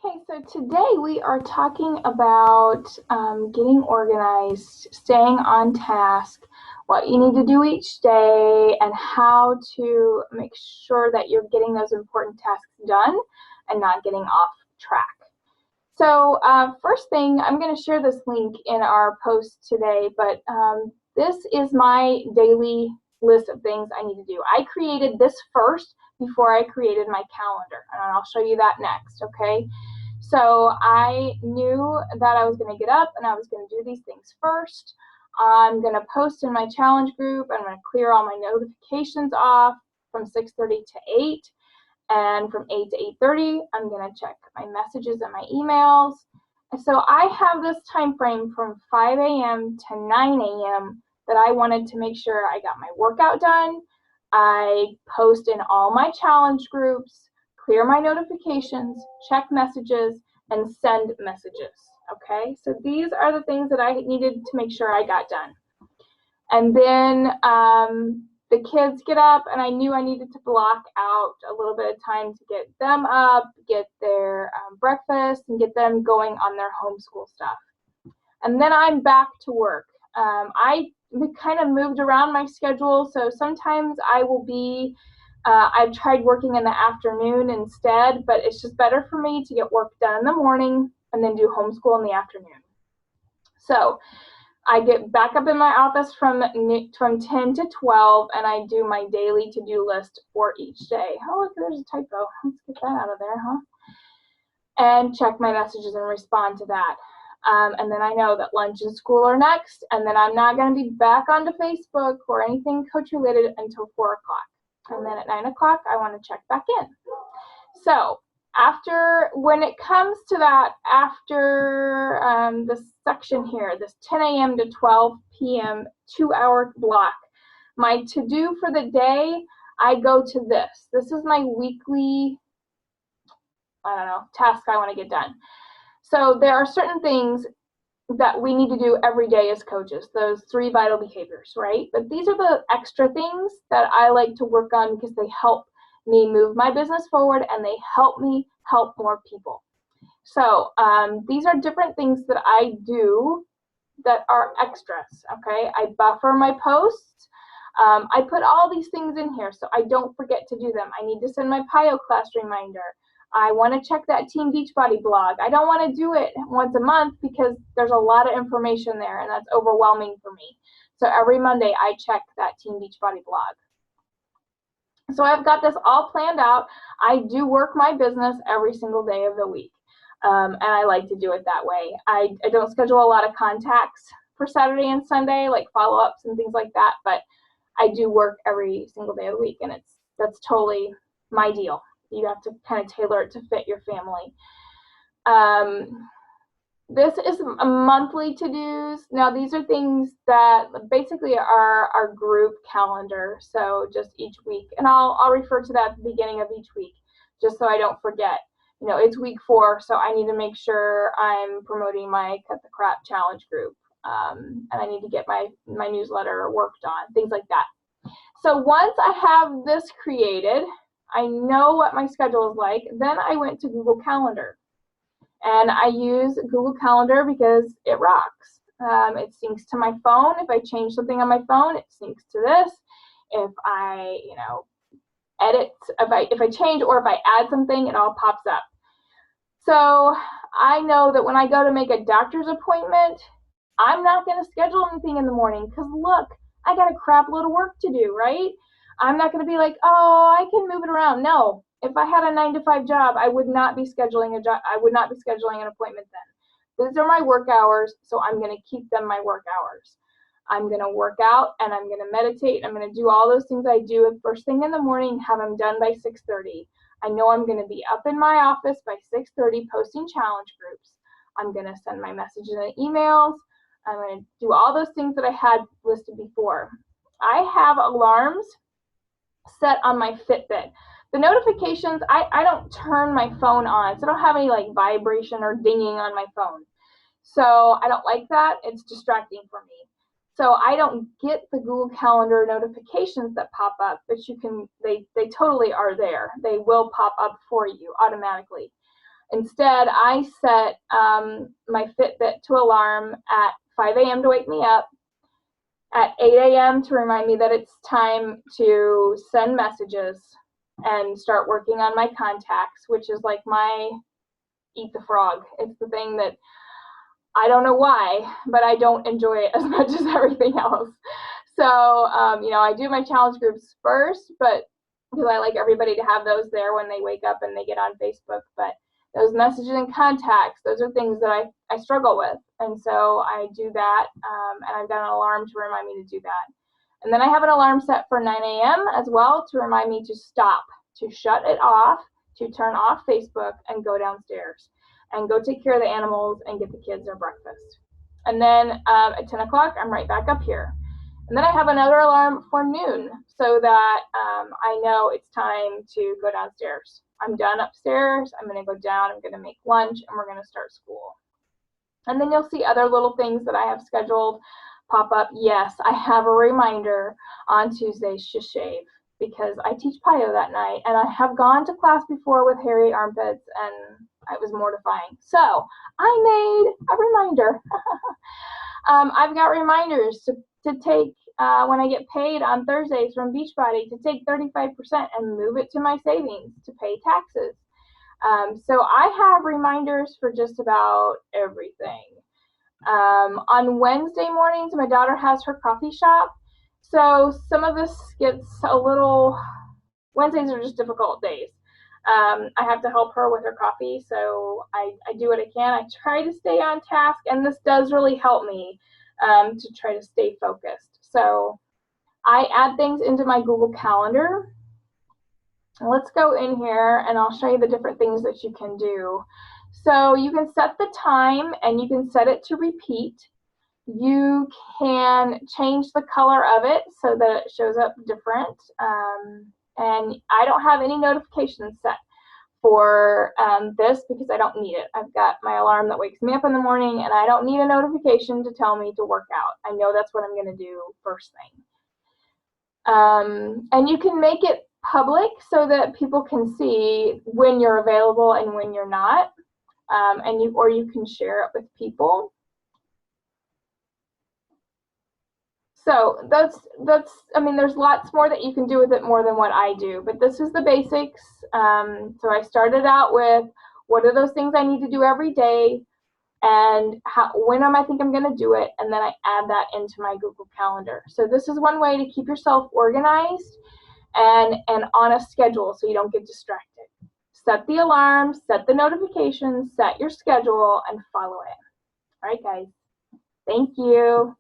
Okay, so today we are talking about getting organized, staying on task, what you need to do each day, and how to make sure that you're getting those important tasks done and not getting off track. So first thing, I'm going to share this link in our post today, but this is my daily list of things I need to do. I created this first before I created my calendar, and I'll show you that next, okay? So I knew that I was going to get up and I was going to do these things first. I'm going to post in my challenge group. I'm going to clear all my notifications off from 6:30 to 8. And from 8 to 8:30, I'm going to check my messages and my emails. And so I have this time frame from 5 a.m. to 9 a.m. that I wanted to make sure I got my workout done. I post in all my challenge groups, clear my notifications, check messages, and send messages. Okay, so these are the things that I needed to make sure I got done. And then the kids get up, and I knew I needed to block out a little bit of time to get them up, get their breakfast, and get them going on their homeschool stuff. And then I'm back to work. I kind of moved around my schedule, so sometimes I will be, I've tried working in the afternoon instead, but it's just better for me to get work done in the morning and then do homeschool in the afternoon. So I get back up in my office from 10 to 12, and I do my daily to-do list for each day. Oh, look, there's a typo. Let's get that out of there, huh? And check my messages and respond to that. And then I know that lunch and school are next, and then I'm not going to be back onto Facebook or anything coach-related until 4 o'clock. And then at 9 o'clock, I want to check back in. So when it comes to that, after this section here, this 10 a.m. to 12 p.m. 2-hour block, my to-do for the day, I go to this. This is my weekly, task I want to get done. So there are certain things that we need to do every day as coaches, those 3 vital behaviors, right? But these are the extra things that I like to work on because they help me move my business forward and they help me help more people. So these are different things that I do that are extras, okay? I buffer my posts. I put all these things in here so I don't forget to do them. I need to send my PIO class reminder. I want to check that Team Beachbody blog. I don't want to do it once a month because there's a lot of information there and that's overwhelming for me. So every Monday I check that Team Beachbody blog. So I've got this all planned out. I do work my business every single day of the week. And I like to do it that way. I don't schedule a lot of contacts for Saturday and Sunday, like follow-ups and things like that, but I do work every single day of the week, and that's totally my deal. You have to kind of tailor it to fit your family. This is a monthly to-dos. Now, these are things that basically are our group calendar, so just each week. And I'll refer to that at the beginning of each week, just so I don't forget. You know, it's week 4, so I need to make sure I'm promoting my Cut the Crap Challenge group. And I need to get my newsletter worked on, things like that. So once I have this created, I know what my schedule is like, then I went to Google Calendar. And I use Google Calendar because it rocks. It syncs to my phone. If I change something on my phone, it syncs to this. If I, edit, if I change or if I add something, it all pops up. So I know that when I go to make a doctor's appointment, I'm not going to schedule anything in the morning because look, I got a crap load of work to do, right? I'm not going to be like, oh, I can move it around. No, if I had a 9-to-5 job, I would not be scheduling an appointment then. These are my work hours, so I'm going to keep them my work hours. I'm going to work out and I'm going to meditate. I'm going to do all those things I do first thing in the morning, have them done by 6:30. I know I'm going to be up in my office by 6:30 posting challenge groups. I'm going to send my messages and emails. I'm going to do all those things that I had listed before. I have alarms set on my Fitbit. The notifications, I don't turn my phone on, so I don't have any like vibration or dinging on my phone. So I don't like that. It's distracting for me. So I don't get the Google Calendar notifications that pop up, but they totally are there. They will pop up for you automatically. Instead, I set my Fitbit to alarm at 5 a.m. to wake me up, at 8 a.m. to remind me that it's time to send messages and start working on my contacts, which is like my eat the frog. It's the thing that I don't know why, but I don't enjoy it as much as everything else. So, I do my challenge groups first, but because I like everybody to have those there when they wake up and they get on Facebook. But those messages and contacts, those are things that I struggle with. And so I do that, and I've got an alarm to remind me to do that. And then I have an alarm set for 9 a.m. as well to remind me to stop, to shut it off, to turn off Facebook and go downstairs and go take care of the animals and get the kids their breakfast. And then at 10 o'clock, I'm right back up here. And then I have another alarm for noon so that I know it's time to go downstairs. I'm done upstairs. I'm going to go down. I'm going to make lunch, and we're going to start school. And then you'll see other little things that I have scheduled pop up. Yes, I have a reminder on Tuesdays to shave because I teach PIO that night, and I have gone to class before with hairy armpits, and it was mortifying. So I made a reminder. I've got reminders to take when I get paid on Thursdays from Beachbody to take 35% and move it to my savings to pay taxes. So I have reminders for just about everything. On Wednesday mornings, my daughter has her coffee shop. So some of this gets a little, Wednesdays are just difficult days. I have to help her with her coffee, so I do what I can. I try to stay on task, and this does really help me to try to stay focused. So I add things into my Google Calendar. Let's go in here, and I'll show you the different things that you can do. So you can set the time, and you can set it to repeat. You can change the color of it so that it shows up different. And I don't have any notifications set for this because I don't need it. I've got my alarm that wakes me up in the morning, and I don't need a notification to tell me to work out. I know that's what I'm going to do first thing. And you can make it public so that people can see when you're available and when you're not, or you can share it with people. So that's there's lots more that you can do with it more than what I do, but this is the basics. So I started out with what are those things I need to do every day, and when I think I'm going to do it, and then I add that into my Google Calendar. So this is one way to keep yourself organized and on a schedule so you don't get distracted. Set the alarm, set the notifications, set your schedule, and follow it. All right, guys. Thank you.